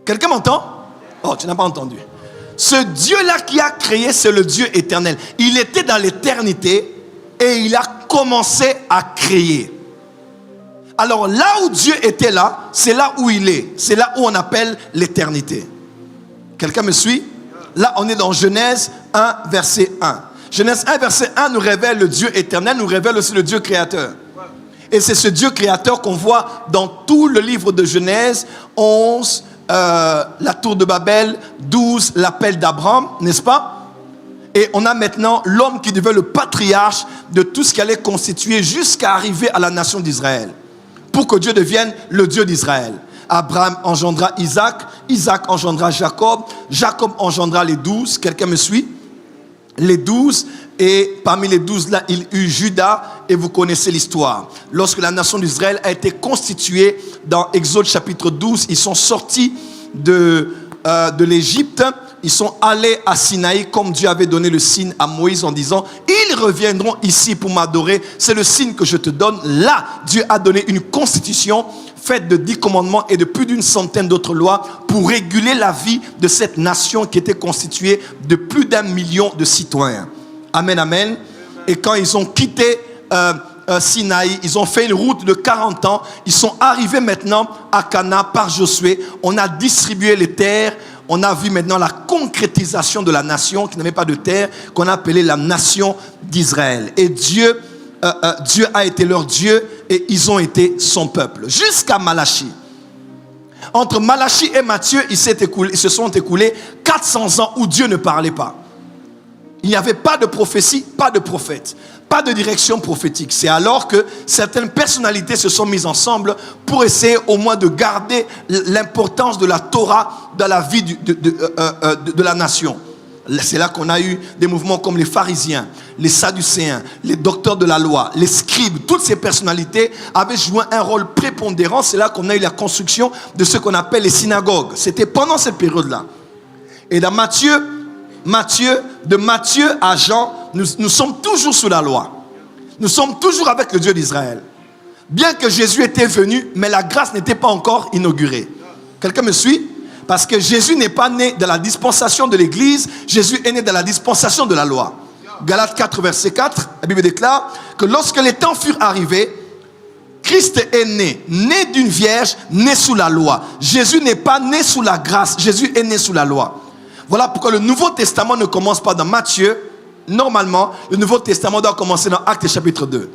Quelqu'un m'entend? Oh, tu n'as pas entendu. Ce Dieu-là qui a créé, c'est le Dieu éternel. Il était dans l'éternité et il a commencé à créer. Alors là où Dieu était là, c'est là où il est. C'est là où on appelle l'éternité. Quelqu'un me suit? Là, on est dans Genèse 1, verset 1. Genèse 1, verset 1 nous révèle le Dieu éternel, nous révèle aussi le Dieu créateur. Et c'est ce Dieu créateur qu'on voit dans tout le livre de Genèse, 11, la tour de Babel, 12, l'appel d'Abraham, n'est-ce pas? Et on a maintenant l'homme qui devient le patriarche de tout ce qui allait constituer jusqu'à arriver à la nation d'Israël. Pour que Dieu devienne le Dieu d'Israël. Abraham engendra Isaac, Isaac engendra Jacob, Jacob engendra les 12, quelqu'un me suit? Les 12, et parmi les 12 là, il eut Judas, et vous connaissez l'histoire. Lorsque la nation d'Israël a été constituée dans Exode chapitre 12, ils sont sortis de l'Égypte, ils sont allés à Sinaï comme Dieu avait donné le signe à Moïse en disant « Ils reviendront ici pour m'adorer, c'est le signe que je te donne. » Là, Dieu a donné une constitution faite de 10 commandements et de plus d'une centaine d'autres lois pour réguler la vie de cette nation qui était constituée de plus d'1 million de citoyens. Amen, amen. Et quand ils ont quitté Sinaï, ils ont fait une route de 40 ans. Ils sont arrivés maintenant à Canaan par Josué. On a distribué les terres. On a vu maintenant la concrétisation de la nation qui n'avait pas de terre, qu'on a appelée la nation d'Israël. Et Dieu a été leur Dieu et ils ont été son peuple. Jusqu'à Malachie. Entre Malachie et Matthieu, il se sont écoulés 400 ans où Dieu ne parlait pas. Il n'y avait pas de prophétie, pas de prophète, pas de direction prophétique. C'est alors que certaines personnalités se sont mises ensemble pour essayer au moins de garder l'importance de la Torah dans la vie de la nation. C'est là qu'on a eu des mouvements comme les pharisiens, les sadducéens, les docteurs de la loi, les scribes. Toutes ces personnalités avaient joué un rôle prépondérant. C'est là qu'on a eu la construction de ce qu'on appelle les synagogues. C'était pendant cette période-là. Et dans de Matthieu à Jean, nous sommes toujours sous la loi. Nous sommes toujours avec le Dieu d'Israël. Bien que Jésus était venu, mais la grâce n'était pas encore inaugurée. Quelqu'un me suit? Parce que Jésus n'est pas né de la dispensation de l'Église, Jésus est né de la dispensation de la loi. Galates 4, verset 4, la Bible déclare que lorsque les temps furent arrivés, Christ est né d'une vierge, né sous la loi. Jésus n'est pas né sous la grâce, Jésus est né sous la loi. Voilà pourquoi le Nouveau Testament ne commence pas dans Matthieu. Normalement, le Nouveau Testament doit commencer dans Actes chapitre 2.